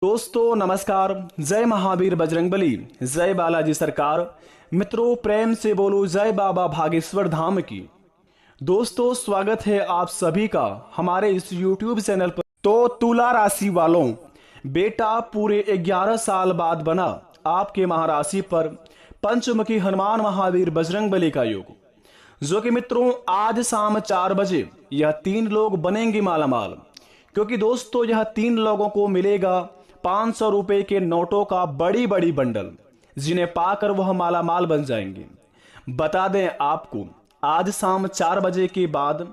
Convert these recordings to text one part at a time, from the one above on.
दोस्तों नमस्कार। जय महावीर बजरंगबली, जय बालाजी सरकार। मित्रों प्रेम से बोलो जय बाबा भागेश्वर धाम की। दोस्तों स्वागत है आप सभी का हमारे इस YouTube चैनल पर। तो तुला राशि वालों, बेटा पूरे 11 साल बाद बना आपके महाराशि पर पंचमुखी हनुमान महावीर बजरंगबली का योग, जो कि मित्रों आज शाम 4 बजे यह 3 लोग बनेंगे मालामाल। क्योंकि दोस्तों यह 3 लोगों को मिलेगा 500 रुपए के नोटों का बड़ी बड़ी बंडल, जिन्हें पाकर वह मालामाल बन जाएंगे। बता दें आपको, आज शाम 4 बजे के बाद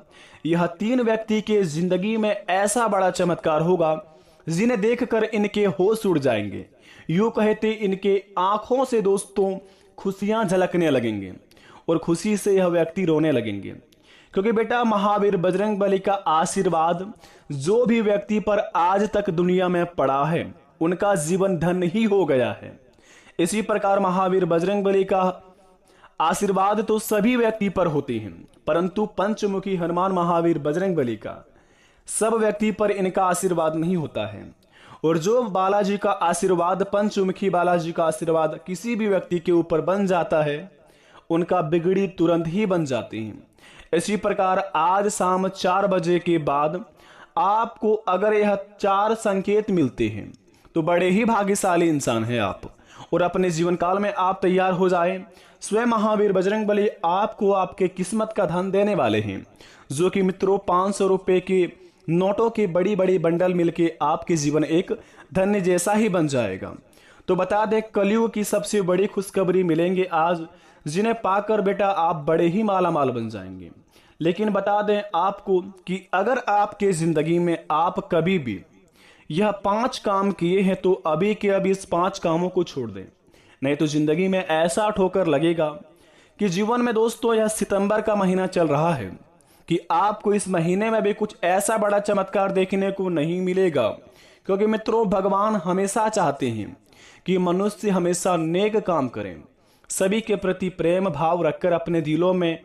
यह 3 व्यक्ति के जिंदगी में ऐसा बड़ा चमत्कार होगा जिन्हें देखकर इनके होश उड़ जाएंगे। यूं कहते इनके आंखों से दोस्तों खुशियां झलकने लगेंगे और खुशी से यह व्यक्ति रोने लगेंगे। क्योंकि बेटा महावीर बजरंगबली का आशीर्वाद जो भी व्यक्ति पर आज तक दुनिया में पड़ा है उनका जीवन धन्य ही हो गया है। इसी प्रकार महावीर बजरंगबली का आशीर्वाद तो सभी व्यक्ति पर होते हैं, परंतु पंचमुखी हनुमान महावीर बजरंगबली का सब व्यक्ति पर इनका आशीर्वाद नहीं होता है। और जो बालाजी का आशीर्वाद, पंचमुखी बालाजी का आशीर्वाद किसी भी व्यक्ति के ऊपर बन जाता है, उनका बिगड़ी तुरंत ही बन जाती है। इसी प्रकार आज शाम 4 बजे के बाद आपको अगर यह 4 संकेत मिलते हैं तो बड़े ही भाग्यशाली इंसान हैं आप, और अपने जीवन काल में आप तैयार हो जाएं। स्वयं महावीर बजरंगबली आपको आपके किस्मत का धन देने वाले हैं, जो कि मित्रों 500 रुपए के नोटों के बड़ी बड़ी बंडल मिलके आपके जीवन एक धन्य जैसा ही बन जाएगा। तो बता दें कलयुग की सबसे बड़ी खुशखबरी मिलेंगे आज, जिन्हें पाकर बेटा आप बड़े ही मालामाल बन जाएंगे। लेकिन बता दें आपको कि अगर आपके जिंदगी में आप कभी भी यह 5 काम किए हैं तो अभी के अभी इस 5 कामों को छोड़ दें, नहीं तो जिंदगी में ऐसा ठोकर लगेगा कि जीवन में दोस्तों यह सितंबर का महीना चल रहा है कि आपको इस महीने में भी कुछ ऐसा बड़ा चमत्कार देखने को नहीं मिलेगा। क्योंकि मित्रों भगवान हमेशा चाहते हैं कि मनुष्य हमेशा नेक काम करें, सभी के प्रति प्रेम भाव रखकर अपने दिलों में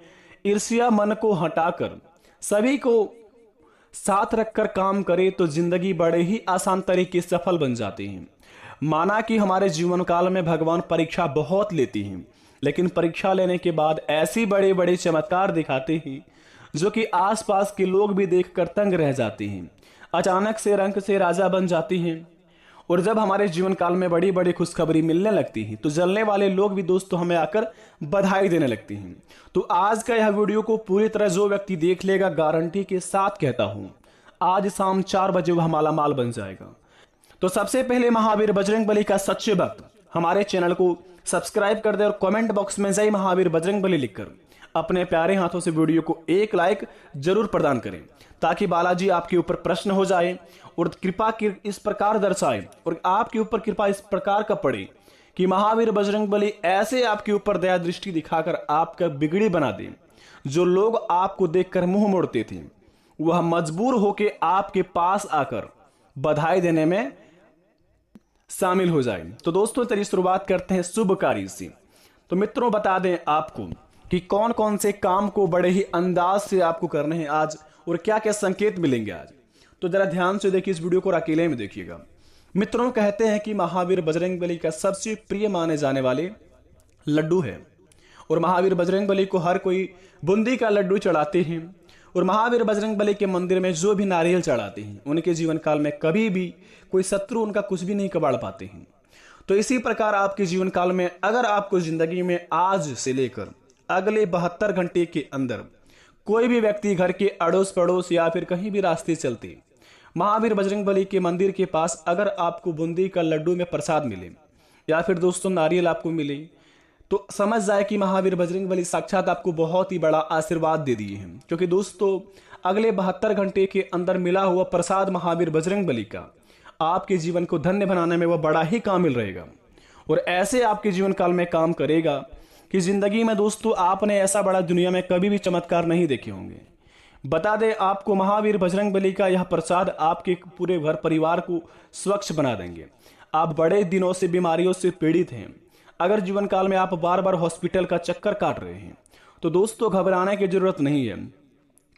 ईर्ष्या मन को हटाकर सभी को साथ रखकर काम करे तो जिंदगी बड़े ही आसान तरीके से सफल बन जाती है। माना कि हमारे जीवन काल में भगवान परीक्षा बहुत लेती हैं, लेकिन परीक्षा लेने के बाद ऐसी बड़े बड़े चमत्कार दिखाते हैं जो कि आसपास के लोग भी देखकर तंग रह जाते हैं। अचानक से रंक से राजा बन जाती हैं। और जब हमारे जीवन काल में बड़ी बड़ी खुशखबरी मिलने लगती है तो जलने वाले लोग भी दोस्तों हमें आकर बधाई देने लगती हैं। तो आज का यह वीडियो को पूरी तरह जो व्यक्ति देख लेगा, गारंटी के साथ कहता हूं आज शाम 4 बजे वह मालामाल बन जाएगा। तो सबसे पहले महावीर बजरंगबली का सच्चे भक्त हमारे चैनल को सब्सक्राइब कर दे और कमेंट बॉक्स में जय महावीर बजरंगबली लिखकर अपने प्यारे हाथों से वीडियो को एक लाइक जरूर प्रदान करें, ताकि बालाजी आपके ऊपर प्रश्न हो जाए और कृपा की इस प्रकार दर्शाए और आपके ऊपर कृपा इस प्रकार का पड़े कि महावीर बजरंगबली ऐसे आपके ऊपर दया दृष्टि दिखाकर आपका बिगड़ी बना दे। जो लोग आपको देखकर मुंह मोड़ते थे वह मजबूर होकर आपके पास आकर बधाई देने में शामिल हो जाए। तो दोस्तों चलिए शुरुआत करते हैं शुभ कार्य से। तो मित्रों बता दें आपको कि कौन कौन से काम को बड़े ही अंदाज से आपको करने हैं आज और क्या क्या संकेत मिलेंगे आज। तो जरा ध्यान से देखिए, इस वीडियो को अकेले में देखिएगा। मित्रों कहते हैं कि महावीर बजरंगबली का सबसे प्रिय माने जाने वाले लड्डू है, और महावीर बजरंगबली को हर कोई बूंदी का लड्डू चढ़ाते हैं। और महावीर बजरंगबली के मंदिर में जो भी नारियल चढ़ाते हैं उनके जीवन काल में कभी भी कोई शत्रु उनका कुछ भी नहीं कबाड़ पाते हैं। तो इसी प्रकार आपके जीवन काल में अगर आपको जिंदगी में आज से लेकर अगले 72 घंटे के अंदर कोई भी व्यक्ति घर के अड़ोस पड़ोस या फिर कहीं भी रास्ते चलते महावीर बजरंगबली के मंदिर के पास अगर आपको बूंदी का लड्डू में प्रसाद मिले या फिर दोस्तों नारियल आपको मिले, तो समझ जाए कि महावीर बजरंगबली साक्षात आपको बहुत ही बड़ा आशीर्वाद दे दिए हैं। क्योंकि दोस्तों अगले 72 घंटे के अंदर मिला हुआ प्रसाद महावीर बजरंगबली का आपके जीवन को धन्य बनाने में वह बड़ा ही कामिल रहेगा और ऐसे आपके जीवन काल में काम करेगा कि जिंदगी में दोस्तों आपने ऐसा बड़ा दुनिया में कभी भी चमत्कार नहीं देखे होंगे। बता दें आपको महावीर बजरंगबली का यह प्रसाद आपके पूरे घर परिवार को स्वच्छ बना देंगे। आप बड़े दिनों से बीमारियों से पीड़ित हैं, अगर जीवन काल में आप बार बार हॉस्पिटल का चक्कर काट रहे हैं तो दोस्तों घबराने की जरूरत नहीं है।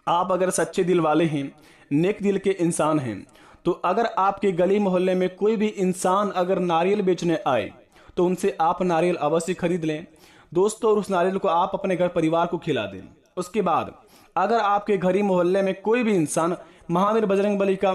आप अगर सच्चे दिल वाले हैं, नेक दिल के इंसान हैं, तो अगर आपके गली मोहल्ले में कोई भी इंसान अगर नारियल बेचने आए तो उनसे आप नारियल अवश्य खरीद लें दोस्तों, और उस नारियल को आप अपने घर परिवार को खिला दें। उसके बाद अगर आपके गली मोहल्ले में कोई भी इंसान महावीर बजरंगबली का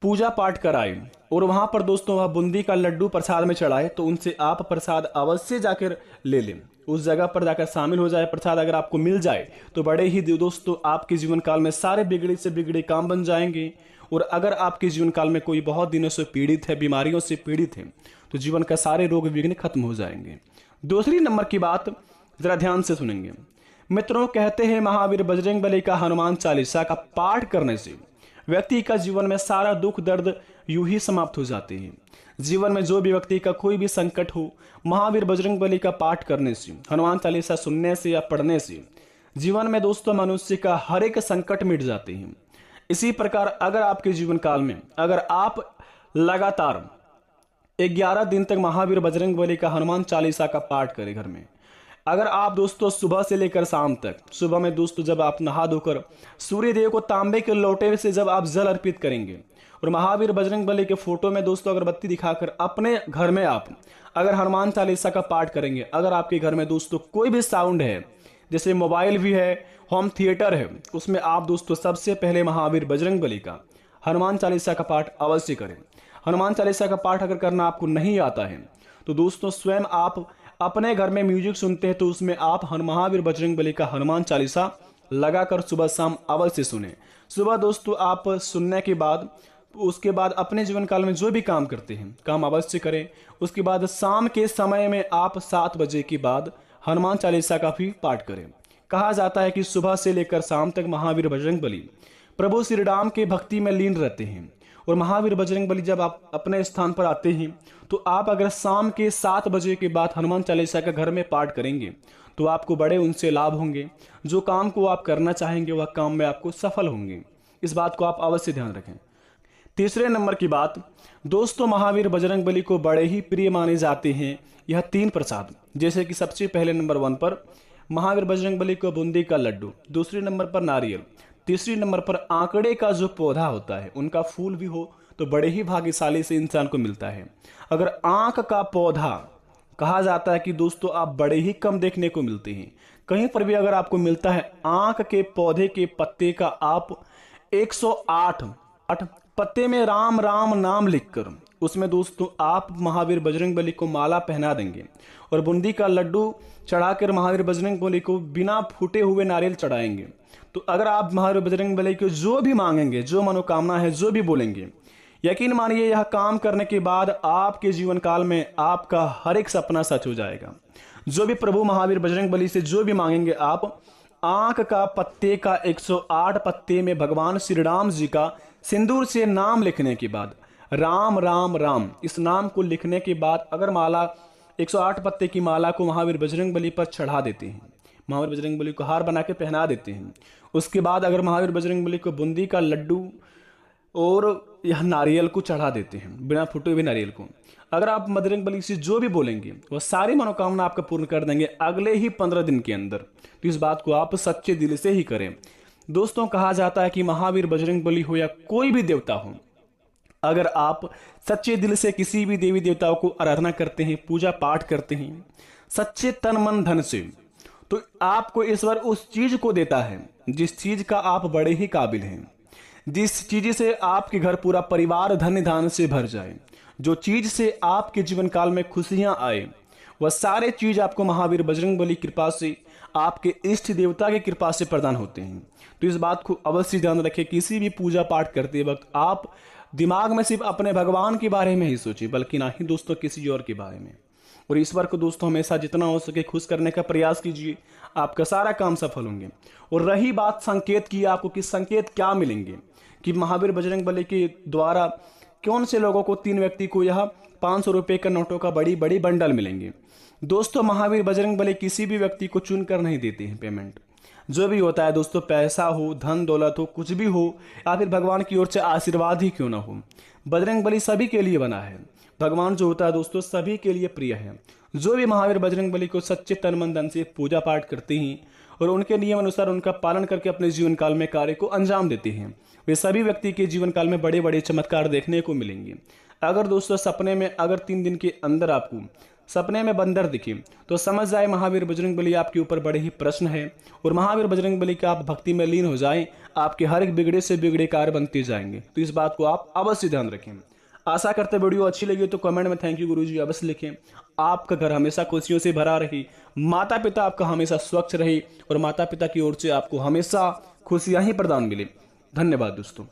पूजा पाठ कराए और वहां पर दोस्तों वह बूंदी का लड्डू प्रसाद में चढ़ाए तो उनसे आप प्रसाद अवश्य जाकर ले लें। उस जगह पर जाकर शामिल हो जाए। प्रसाद अगर आपको मिल जाए तो बड़े ही दोस्तों आपके जीवन काल में सारे बिगड़े से बिगड़े काम बन जाएंगे। और अगर आपके जीवन काल में कोई बहुत दिनों से पीड़ित है, बीमारियों से पीड़ित है, तो जीवन का सारे रोग विघ्न खत्म हो जाएंगे। दूसरी नंबर की बात जरा ध्यान से सुनेंगे मित्रों। कहते हैं महावीर बजरंगबली का हनुमान चालीसा का पाठ करने से व्यक्ति का जीवन में सारा दुख दर्द यूं ही समाप्त हो जाते हैं। जीवन में जो भी व्यक्ति का कोई भी संकट हो, महावीर बजरंगबली का पाठ करने से, हनुमान चालीसा सुनने से या पढ़ने से जीवन में दोस्तों मनुष्य का हर एक संकट मिट जाते हैं। इसी प्रकार अगर आपके जीवन काल में अगर आप लगातार 11 दिन तक महावीर बजरंगबली का हनुमान चालीसा का पाठ करें घर में, अगर आप दोस्तों सुबह से लेकर शाम तक, सुबह में दोस्तों जब आप नहा धोकर सूर्य देव को तांबे के लोटे से जब आप जल अर्पित करेंगे और महावीर बजरंगबली के फोटो में दोस्तों अगरबत्ती दिखाकर अपने घर में आप अगर हनुमान चालीसा का पाठ करेंगे, अगर आपके घर में दोस्तों कोई भी साउंड है, जैसे मोबाइल भी है, होम थिएटर है, उसमें आप दोस्तों सबसे पहले महावीर बजरंगबली का हनुमान चालीसा का पाठ अवश्य करें। हनुमान चालीसा का पाठ अगर करना आपको नहीं आता है तो दोस्तों स्वयं आप अपने घर में म्यूजिक सुनते हैं तो उसमें आप महावीर बजरंगबली का हनुमान चालीसा लगाकर सुबह शाम अवश्य सुने। सुबह दोस्तों आप सुनने के बाद उसके बाद अपने जीवन काल में जो भी काम करते हैं काम अवश्य करें। उसके बाद शाम के समय में आप 7 बजे के बाद हनुमान चालीसा का भी पाठ करें। कहा जाता है कि सुबह से लेकर शाम तक महावीर बजरंगबली प्रभु श्री राम के भक्ति में लीन रहते हैं। और महावीर बजरंगबली जब आप अपने स्थान पर आते हैं तो आप अगर शाम के 7 बजे के बाद हनुमान चालीसा का घर में पाठ करेंगे तो आपको बड़े उनसे लाभ होंगे। जो काम को आप करना चाहेंगे वह काम में आपको सफल होंगे। इस बात को आप अवश्य ध्यान रखें। तीसरे नंबर की बात दोस्तों, महावीर बजरंगबली को बड़े ही प्रिय माने जाते हैं यह 3 प्रसाद, जैसे कि सबसे पहले नंबर 1 पर महावीर बजरंगबली को बूंदी का लड्डू, दूसरे नंबर पर नारियल, तीसरी नंबर पर आंकड़े का जो पौधा होता है उनका फूल भी हो तो बड़े ही भाग्यशाली से इंसान को मिलता है। अगर आंख का पौधा कहा जाता है कि दोस्तों आप बड़े ही कम देखने को मिलते हैं, कहीं पर भी अगर आपको मिलता है आंख के पौधे के पत्ते का आप 108 पत्ते में राम राम नाम लिखकर उसमें दोस्तों आप महावीर बजरंगबली को माला पहना देंगे और बूंदी का लड्डू चढ़ाकर महावीर बजरंगबली को बिना फूटे हुए नारियल चढ़ाएंगे तो अगर आप महावीर बजरंगबली को जो भी मांगेंगे, जो मनोकामना है, जो भी बोलेंगे, यकीन मानिए यह काम करने के बाद आपके जीवन काल में आपका हर एक सपना सच हो जाएगा। जो भी प्रभु महावीर बजरंगबली से जो भी मांगेंगे आप आंख का पत्ते का 108 पत्ते में भगवान श्री राम जी का सिंदूर से नाम लिखने के बाद राम राम राम इस नाम को लिखने के बाद अगर माला 108 पत्ते की माला को महावीर बजरंगबली पर चढ़ा देते हैं, महावीर बजरंगबली को हार बना के पहना देते हैं, उसके बाद अगर महावीर बजरंगबली को बूंदी का लड्डू और यह नारियल को चढ़ा देते हैं, बिना फूटे हुए नारियल को, अगर आप बजरंगबली से जो भी बोलेंगे वह सारी मनोकामना आपका पूर्ण कर देंगे अगले ही 15 दिन के अंदर। तो इस बात को आप सच्चे दिल से ही करें। दोस्तों कहा जाता है कि महावीर बजरंगबली हो या कोई भी देवता हो, अगर आप सच्चे दिल से किसी भी देवी देवताओं को आराधना करते हैं, पूजा पाठ करते हैं सच्चे तन मन धन से, तो आपको ईश्वर उस चीज को देता है जिस चीज का आप बड़े ही काबिल हैं, जिस चीज से आपके घर पूरा परिवार धन धान से भर जाए, जो चीज से आपके जीवन काल में खुशियां आए, वह सारे चीज आपको महावीर बजरंगबली कृपा से, आपके इष्ट देवता की कृपा से प्रदान होते हैं। तो इस बात को अवश्य ध्यान रखें। किसी भी पूजा पाठ करते वक्त आप दिमाग में सिर्फ अपने भगवान के बारे में ही सोचें, बल्कि ना ही दोस्तों किसी और के बारे में। और ईश्वर को दोस्तों हमेशा जितना हो सके खुश करने का प्रयास कीजिए, आपका सारा काम सफल होंगे। और रही बात संकेत की, आपको किस संकेत क्या मिलेंगे कि महावीर बजरंगबली के द्वारा कौन से लोगों को 3 व्यक्ति को यह 500 रुपए का नोटों का बड़ी बड़ी बंडल मिलेंगे। दोस्तों महावीर बजरंगबली किसी भी व्यक्ति को चुन कर नहीं देते हैं पेमेंट। जो भी होता है दोस्तों, पैसा हो, धन दौलत हो, कुछ भी हो, या फिर भगवान की ओर से आशीर्वाद ही क्यों ना हो, बजरंगबली सभी के लिए बना है। भगवान जो होता है दोस्तों सभी के लिए प्रिय है। जो भी महावीर बजरंगबली को सच्चे तन मन धन से पूजा पाठ करते हैं और उनके नियम अनुसार उनका पालन करके अपने जीवन काल में कार्य को अंजाम देते हैं, वे सभी व्यक्ति के जीवन काल में बड़े बड़े चमत्कार देखने को मिलेंगे। अगर दोस्तों सपने में अगर 3 दिन के अंदर आपको सपने में बंदर दिखे तो समझ जाए महावीर बजरंगबली आपके ऊपर बड़े ही प्रश्न है, और महावीर बजरंगबली के आप भक्ति में लीन हो जाएं, आपके हर एक बिगड़े से बिगड़े कार्य बनते जाएंगे। तो इस बात को आप अवश्य ध्यान रखें। आशा करते वीडियो अच्छी लगी तो कमेंट में थैंक यू गुरुजी अवश्य लिखें। आपका घर हमेशा खुशियों से भरा रहे, माता पिता आपका हमेशा स्वच्छ रहे और माता पिता की ओर से आपको हमेशा खुशियां ही प्रदान मिले। धन्यवाद दोस्तों।